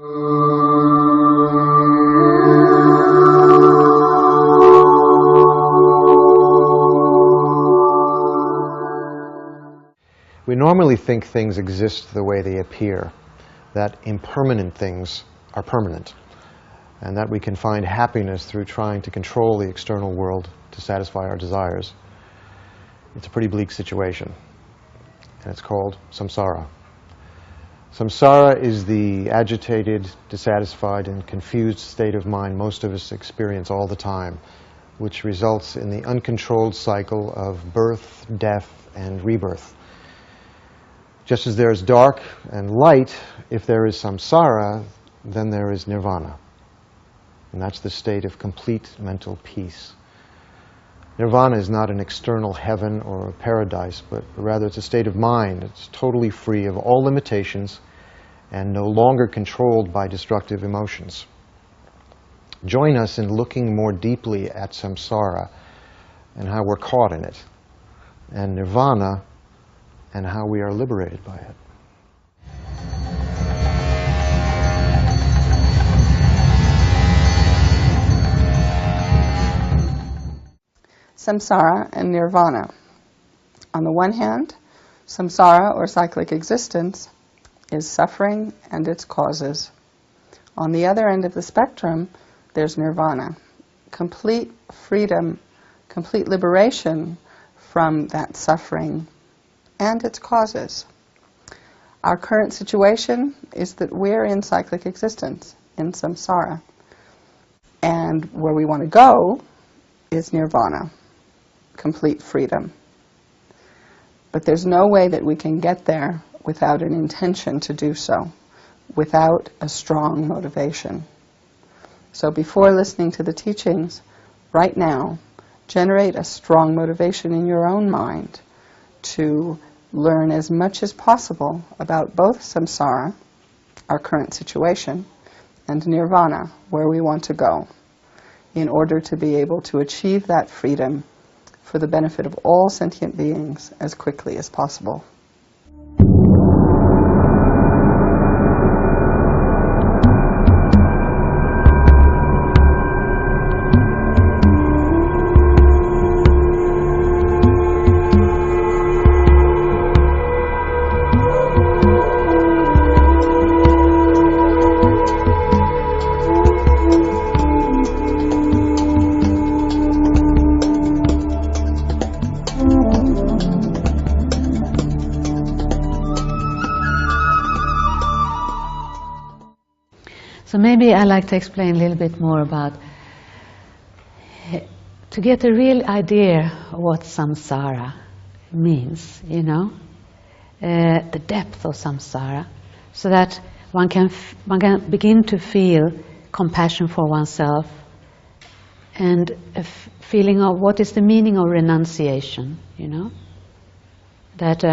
We normally think things exist the way they appear, that impermanent things are permanent, and that we can find happiness through trying to control the external world to satisfy our desires. It's a pretty bleak situation, and it's called samsara. Samsara is the agitated, dissatisfied, and confused state of mind most of us experience all the time, which results in the uncontrolled cycle of birth, death, and rebirth. Just as there is dark and light, if there is samsara, then there is nirvana. And that's the state of complete mental peace. Nirvana is not an external heaven or a paradise, but rather it's a state of mind. It's totally free of all limitations and no longer controlled by destructive emotions. Join us in looking more deeply at samsara and how we're caught in it, and nirvana and how we are liberated by it. Samsara and nirvana. On the one hand, samsara, or cyclic existence, is suffering and its causes. On the other end of the spectrum, there's nirvana, complete freedom, complete liberation from that suffering and its causes. Our current situation is that we're in cyclic existence, in samsara. And where we want to go is nirvana, complete freedom. But there's no way that we can get there without an intention to do so, without a strong motivation. So before listening to the teachings, right now, generate a strong motivation in your own mind to learn as much as possible about both samsara, our current situation, and nirvana, where we want to go, in order to be able to achieve that freedom for the benefit of all sentient beings as quickly as possible. So maybe I'd like to explain a little bit more about, to get a real idea of what samsara means, you know, the depth of samsara, so that one can begin to feel compassion for oneself and a feeling of what is the meaning of renunciation, you know, that,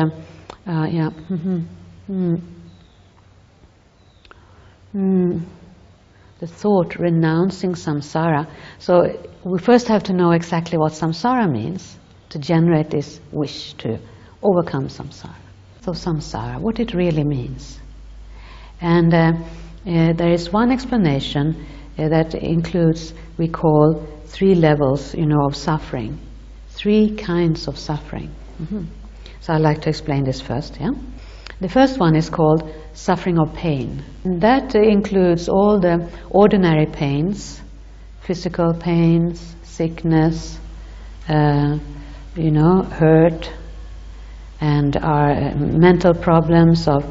the thought renouncing samsara. So we first have to know exactly what samsara means to generate this wish to overcome samsara. So samsara, what it really means. And there is one explanation that includes, we call, 3 levels, you know, of suffering. 3 kinds of suffering. So I'd like to explain this first, yeah? The first one is called suffering of pain. And that includes all the ordinary pains, physical pains, sickness, you know, hurt, and our mental problems of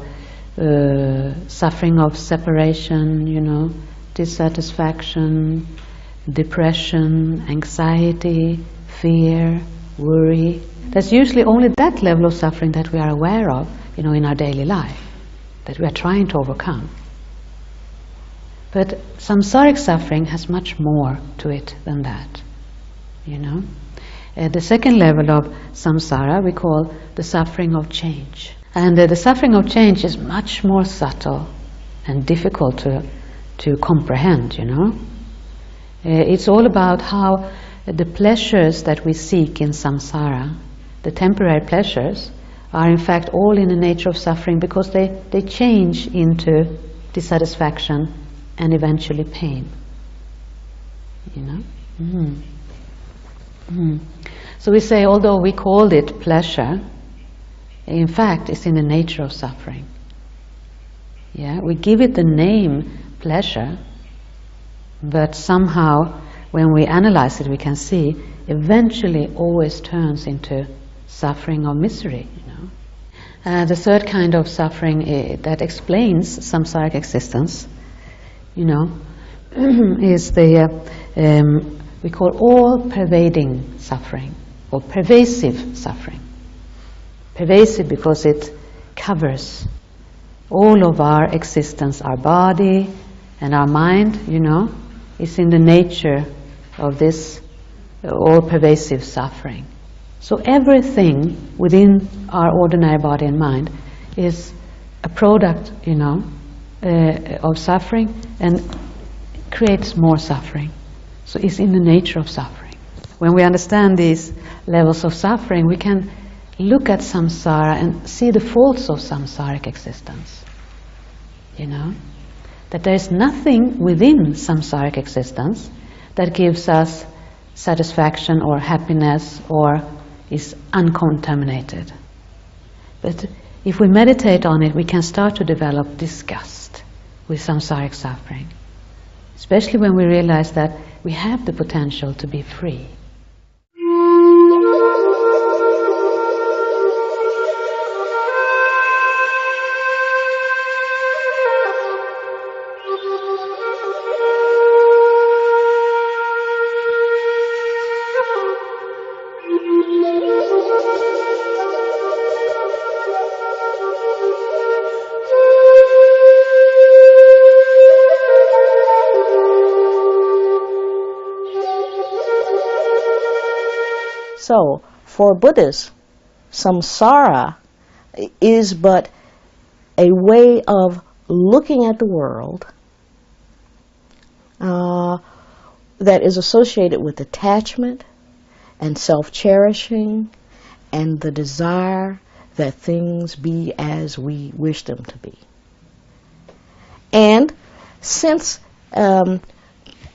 suffering of separation, you know, dissatisfaction, depression, anxiety, fear, worry. There's usually only that level of suffering that we are aware of, you know, in our daily life, that we are trying to overcome. But samsaric suffering has much more to it than that, you know. The second level of samsara we call the suffering of change. And the suffering of change is much more subtle and difficult to comprehend, you know. It's all about how the pleasures that we seek in samsara, the temporary pleasures, are in fact all in the nature of suffering, because they change into dissatisfaction, and eventually pain. You know? So we say, although we called it pleasure, in fact it's in the nature of suffering. Yeah, we give it the name pleasure, but somehow when we analyze it we can see eventually always turns into suffering or misery. You know? The third kind of suffering that explains samsaric existence, you know, is the we call all-pervading suffering, or pervasive suffering. Pervasive because it covers all of our existence, our body and our mind, you know, is in the nature of this all-pervasive suffering. So everything within our ordinary body and mind is a product, you know, of suffering and creates more suffering. So it's in the nature of suffering. When we understand these levels of suffering, we can look at samsara and see the faults of samsaric existence. You know, that there is nothing within samsaric existence that gives us satisfaction or happiness or is uncontaminated. But if we meditate on it, we can start to develop disgust with samsaric suffering, especially when we realize that we have the potential to be free. So, for Buddhists, samsara is but a way of looking at the world that is associated with attachment and self-cherishing and the desire that things be as we wish them to be. And since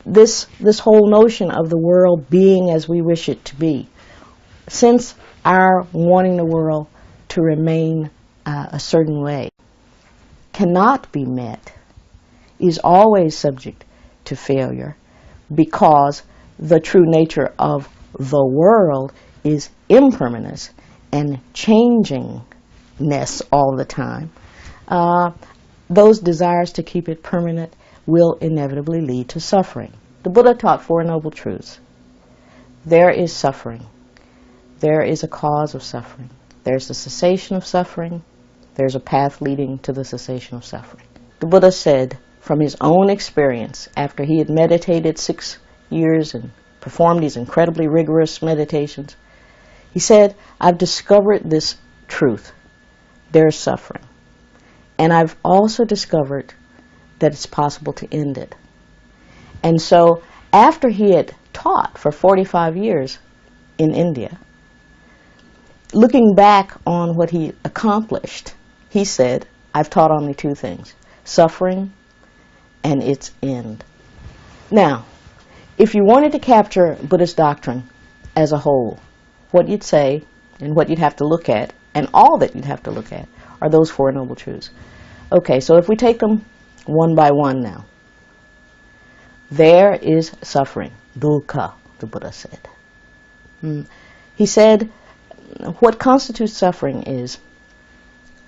this whole notion of the world being as we wish it to be, since our wanting the world to remain a certain way cannot be met, is always subject to failure, because the true nature of the world is impermanence and changingness all the time, those desires to keep it permanent will inevitably lead to suffering. The Buddha taught Four Noble Truths. There is suffering. There is a cause of suffering. There's the cessation of suffering. There's a path leading to the cessation of suffering. The Buddha said from his own experience, after he had meditated 6 years and performed these incredibly rigorous meditations, he said, I've discovered this truth. There's suffering. And I've also discovered that it's possible to end it. And so after he had taught for 45 years in India, looking back on what he accomplished, he said, I've taught only two things, suffering and its end. Now, if you wanted to capture Buddhist doctrine as a whole, what you'd say and what you'd have to look at, and all that you'd have to look at, are those Four Noble Truths. Okay, so if we take them one by one now. There is suffering, dukkha, the Buddha said. He said, what constitutes suffering is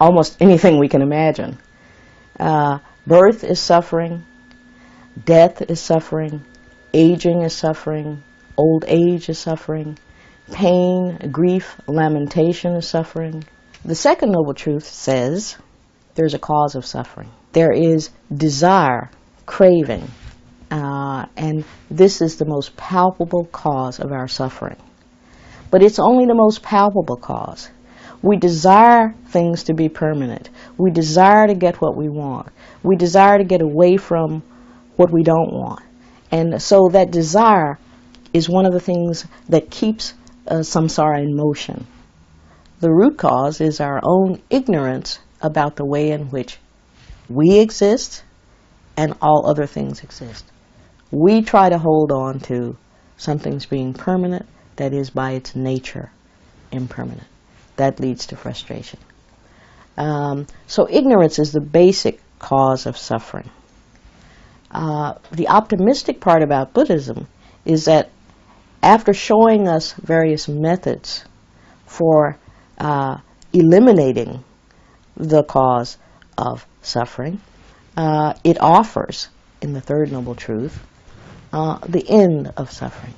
almost anything we can imagine. Birth is suffering, death is suffering, aging is suffering, old age is suffering, pain, grief, lamentation is suffering. The second noble truth says there's a cause of suffering. There is desire, craving, and this is the most palpable cause of our suffering. But it's only the most palpable cause. We desire things to be permanent. We desire to get what we want. We desire to get away from what we don't want. And so that desire is one of the things that keeps samsara in motion. The root cause is our own ignorance about the way in which we exist and all other things exist. We try to hold on to something's being permanent that is by its nature impermanent. That leads to frustration. So ignorance is the basic cause of suffering. The optimistic part about Buddhism is that after showing us various methods for eliminating the cause of suffering, it offers, in the Third Noble Truth, the end of suffering.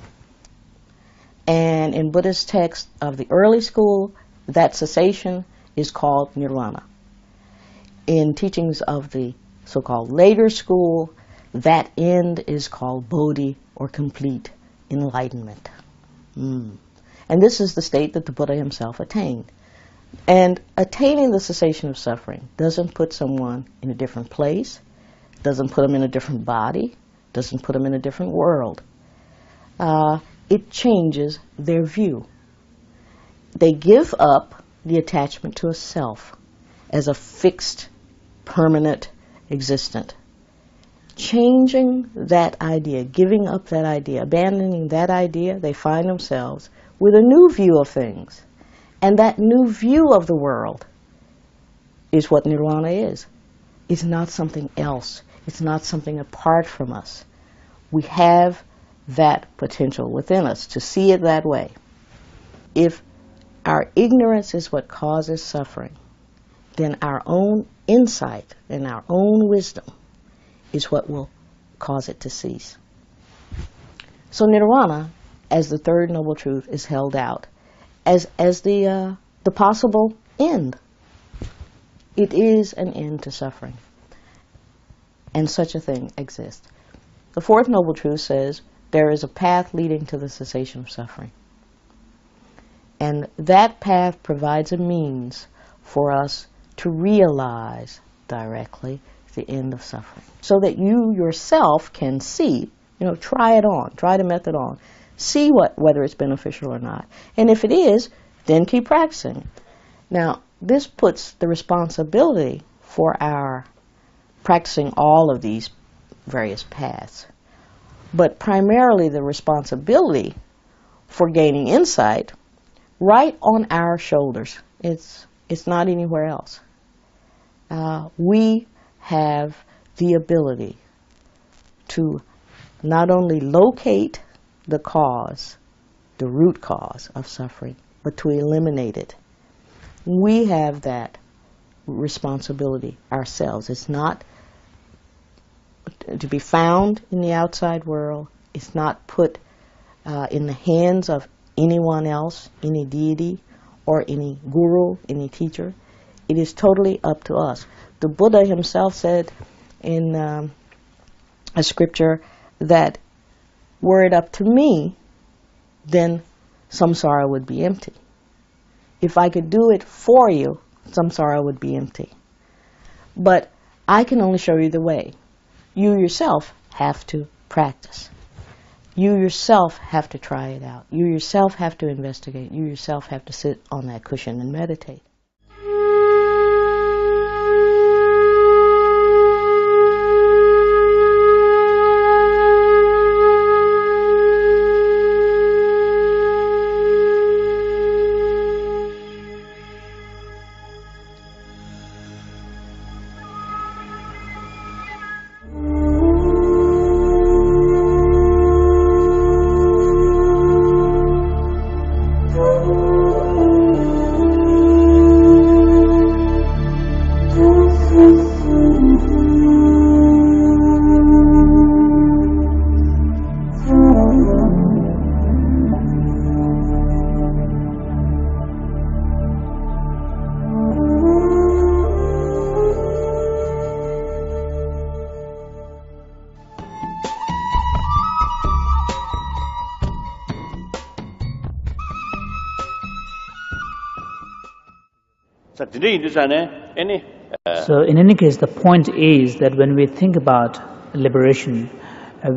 And in Buddhist texts of the early school, that cessation is called Nirvana. In teachings of the so-called later school, that end is called Bodhi, or complete enlightenment. And this is the state that the Buddha himself attained. And attaining the cessation of suffering doesn't put someone in a different place, doesn't put them in a different body, doesn't put them in a different world. It changes their view. They give up the attachment to a self as a fixed, permanent existent. Changing that idea, giving up that idea, abandoning that idea, they find themselves with a new view of things. And that new view of the world is what Nirvana is. It's not something else. It's not something apart from us. We have that potential within us to see it that way. If our ignorance is what causes suffering, then our own insight and our own wisdom is what will cause it to cease. So Nirvana, as the Third Noble Truth, is held out as the possible end. It is an end to suffering. And such a thing exists. The Fourth Noble Truth says there is a path leading to the cessation of suffering. And that path provides a means for us to realize directly the end of suffering, so that you yourself can see, try it on, try the method on, see whether it's beneficial or not. And if it is, then keep practicing. Now, this puts the responsibility for our practicing all of these various paths, but primarily the responsibility for gaining insight right on our shoulders. It's not anywhere else. We have the ability to not only locate the cause, the root cause of suffering, but to eliminate it. We have that responsibility ourselves. It's not to be found in the outside world. It's not put in the hands of anyone else, any deity, or any guru, any teacher. It is totally up to us. The Buddha himself said in a scripture that were it up to me, then samsara would be empty. If I could do it for you, samsara would be empty. But I can only show you the way. You yourself have to practice. You yourself have to try it out. You yourself have to investigate. You yourself have to sit on that cushion and meditate. So in any case, the point is that when we think about liberation,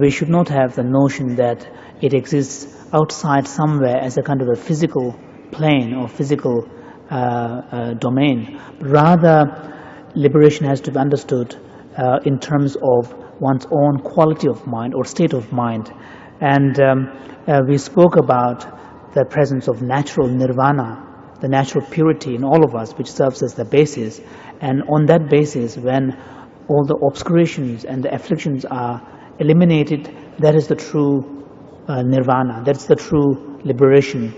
we should not have the notion that it exists outside somewhere as a kind of a physical plane or physical domain. Rather, liberation has to be understood in terms of one's own quality of mind or state of mind. And we spoke about the presence of natural nirvana, the natural purity in all of us, which serves as the basis. And on that basis, when all the obscurations and the afflictions are eliminated, that is the true nirvana, that's the true liberation.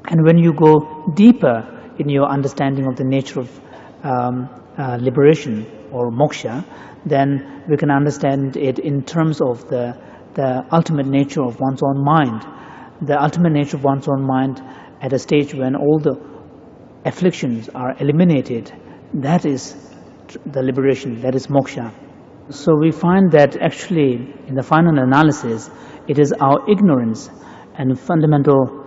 And when you go deeper in your understanding of the nature of liberation or moksha, then we can understand it in terms of the ultimate nature of one's own mind. The ultimate nature of one's own mind at a stage when all the afflictions are eliminated, that is the liberation, that is moksha. So we find that actually in the final analysis, it is our ignorance and fundamental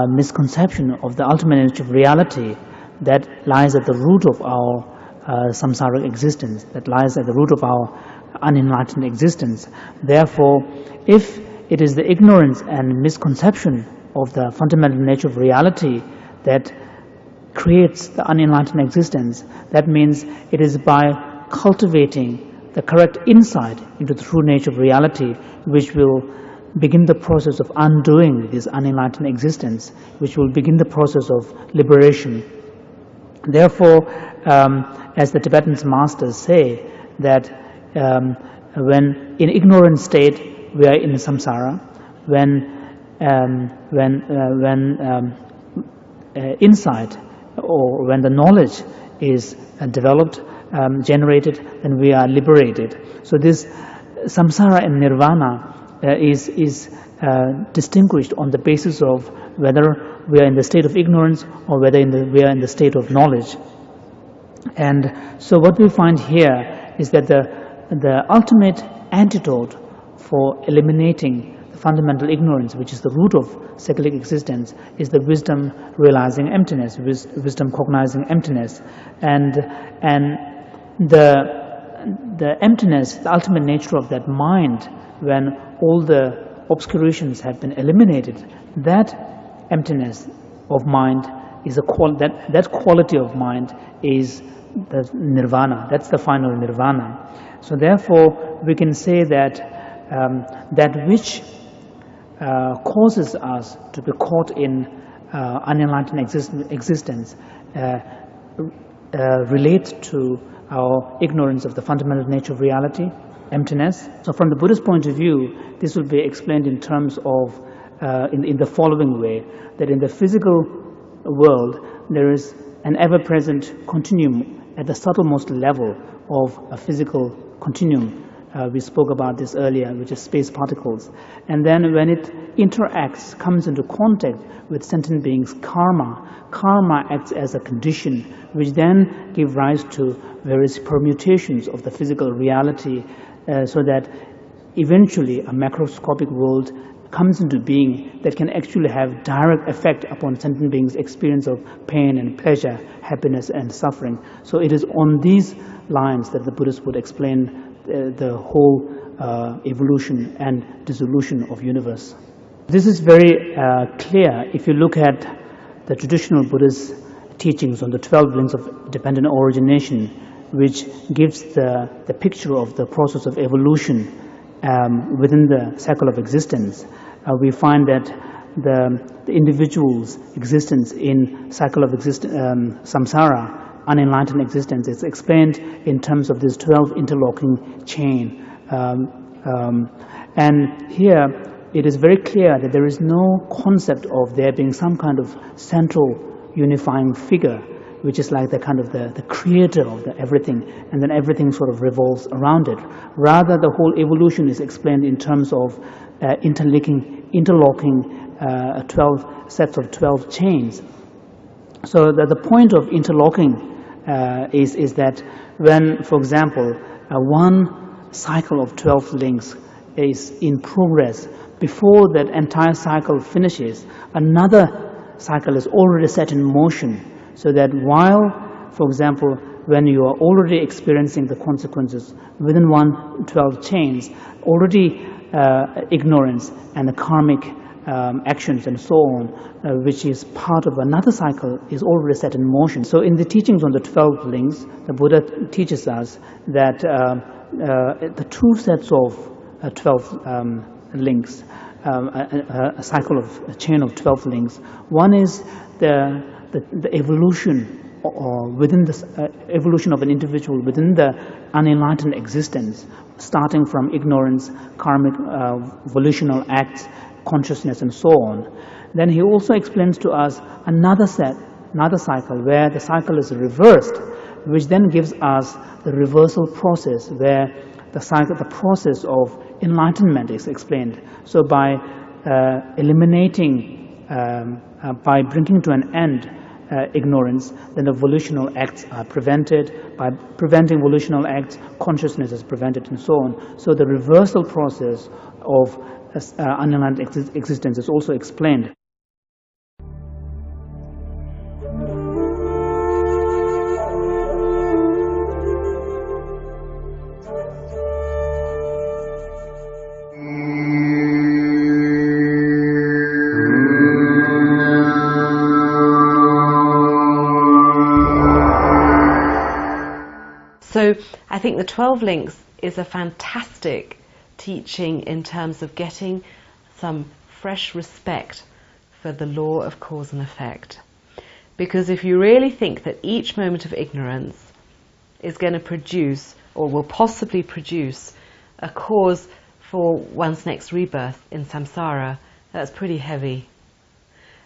misconception of the ultimate nature of reality that lies at the root of our samsaric existence, that lies at the root of our unenlightened existence. Therefore, if it is the ignorance and misconception of the fundamental nature of reality that creates the unenlightened existence, that means it is by cultivating the correct insight into the true nature of reality which will begin the process of undoing this unenlightened existence, which will begin the process of liberation. Therefore, as the Tibetan masters say, that when in ignorant state we are in samsara, when insight or when the knowledge is developed, generated, then we are liberated. So this samsara and nirvana is distinguished on the basis of whether we are in the state of ignorance or whether we are in the state of knowledge. And so what we find here is that the ultimate antidote for eliminating the fundamental ignorance, which is the root of cyclic existence, is the wisdom realizing emptiness, wisdom cognizing emptiness. And the emptiness, the ultimate nature of that mind, when all the obscurations have been eliminated, that emptiness of mind is that quality of mind is the nirvana. That's the final nirvana. So therefore, we can say that that which causes us to be caught in unenlightened existence relates to our ignorance of the fundamental nature of reality, emptiness. So from the Buddhist point of view, this will be explained in terms of in the following way, that in the physical world there is an ever-present continuum at the subtlemost level of a physical continuum. We spoke about this earlier, which is space particles. And then when it interacts, comes into contact with sentient beings' karma acts as a condition, which then give rise to various permutations of the physical reality, so that eventually a macroscopic world comes into being that can actually have direct effect upon sentient beings' experience of pain and pleasure, happiness and suffering. So it is on these lines that the Buddhists would explain the whole evolution and dissolution of universe. This is very clear if you look at the traditional Buddhist teachings on the 12 links of dependent origination, which gives the picture of the process of evolution within the cycle of existence. We find that the individual's existence in cycle of samsara, unenlightened existence, is explained in terms of this 12 interlocking chain. And here it is very clear that there is no concept of there being some kind of central unifying figure, which is like the kind of the creator of everything, and then everything sort of revolves around it. Rather, the whole evolution is explained in terms of interlocking 12 sets of 12 chains. So the point of interlocking is that when, for example, one cycle of 12 links is in progress, before that entire cycle finishes, another cycle is already set in motion, so that while, for example, when you are already experiencing the consequences within 12 chains, already ignorance and the karmic actions and so on, which is part of another cycle, is already set in motion. So in the teachings on the 12 links, the Buddha teaches us that the two sets of 12 links, a cycle of a chain of 12 links. One is the evolution, or within the evolution of an individual within the unenlightened existence, starting from ignorance, karmic volitional acts, consciousness, and so on. Then he also explains to us another cycle, where the cycle is reversed, which then gives us the reversal process, where the process of enlightenment is explained. So by eliminating, by bringing to an end ignorance, then the volitional acts are prevented. By preventing volitional acts, consciousness is prevented, and so on. So the reversal process of unenlightened existence is also explained. So I think the 12 links is a fantastic teaching in terms of getting some fresh respect for the law of cause and effect. Because if you really think that each moment of ignorance is going to produce, or will possibly produce, a cause for one's next rebirth in samsara, that's pretty heavy.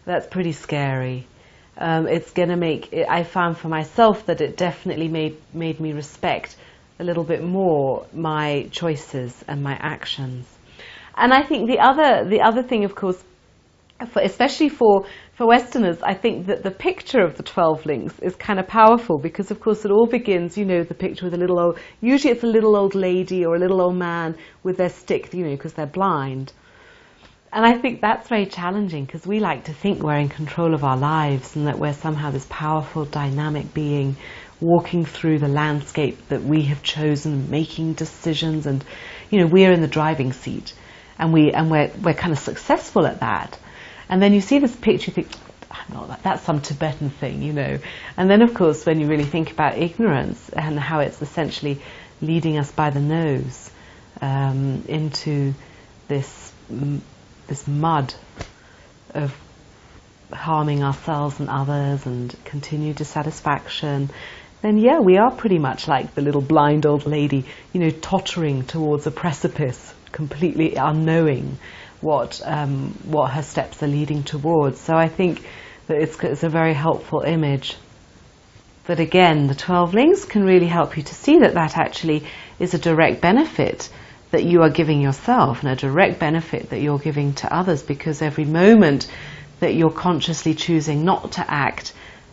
That's pretty scary. It's going to make, I found for myself that it definitely made me respect a little bit more my choices and my actions. And I think the other thing, of course, especially for Westerners, I think that the picture of the 12 links is kind of powerful, because of course it all begins, you know, the picture with a little old, usually it's a little old lady or a little old man with their stick, you know, because they're blind. And I think that's very challenging, because we like to think we're in control of our lives and that we're somehow this powerful, dynamic being walking through the landscape that we have chosen, making decisions, and, you know, we're in the driving seat, and we're kind of successful at that. And then you see this picture, you think, that's some Tibetan thing, you know. And then, of course, when you really think about ignorance and how it's essentially leading us by the nose into this mud of harming ourselves and others and continued dissatisfaction, then yeah, we are pretty much like the little blind old lady, you know, tottering towards a precipice, completely unknowing what her steps are leading towards. So I think that it's a very helpful image. But again, the 12 links can really help you to see that that actually is a direct benefit that you are giving yourself, and a direct benefit that you're giving to others, because every moment that you're consciously choosing not to act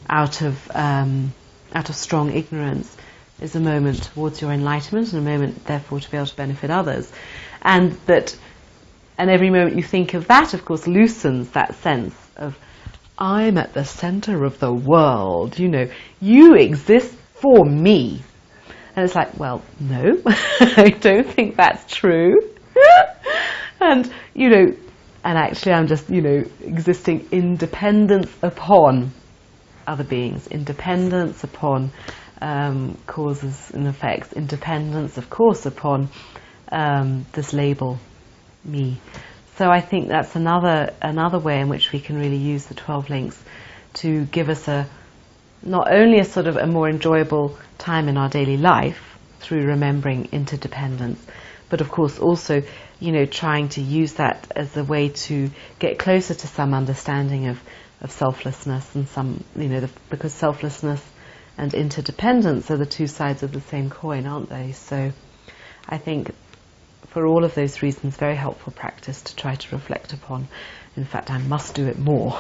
out of strong ignorance is a moment towards your enlightenment, and a moment therefore to be able to benefit others. And every moment you think of that, of course, loosens that sense of, I'm at the center of the world, you know, you exist for me. And it's like, well, no, I don't think that's true. And, you know, and actually I'm just, you know, existing independence upon other beings, independence upon causes and effects, independence, of course, upon this label, me. So I think that's another way in which we can really use the 12 links to give us not only a sort of a more enjoyable time in our daily life through remembering interdependence, but of course also, you know, trying to use that as a way to get closer to some understanding of selflessness, and some, you know, because selflessness and interdependence are the two sides of the same coin, aren't they? So I think for all of those reasons, very helpful practice to try to reflect upon. In fact, I must do it more.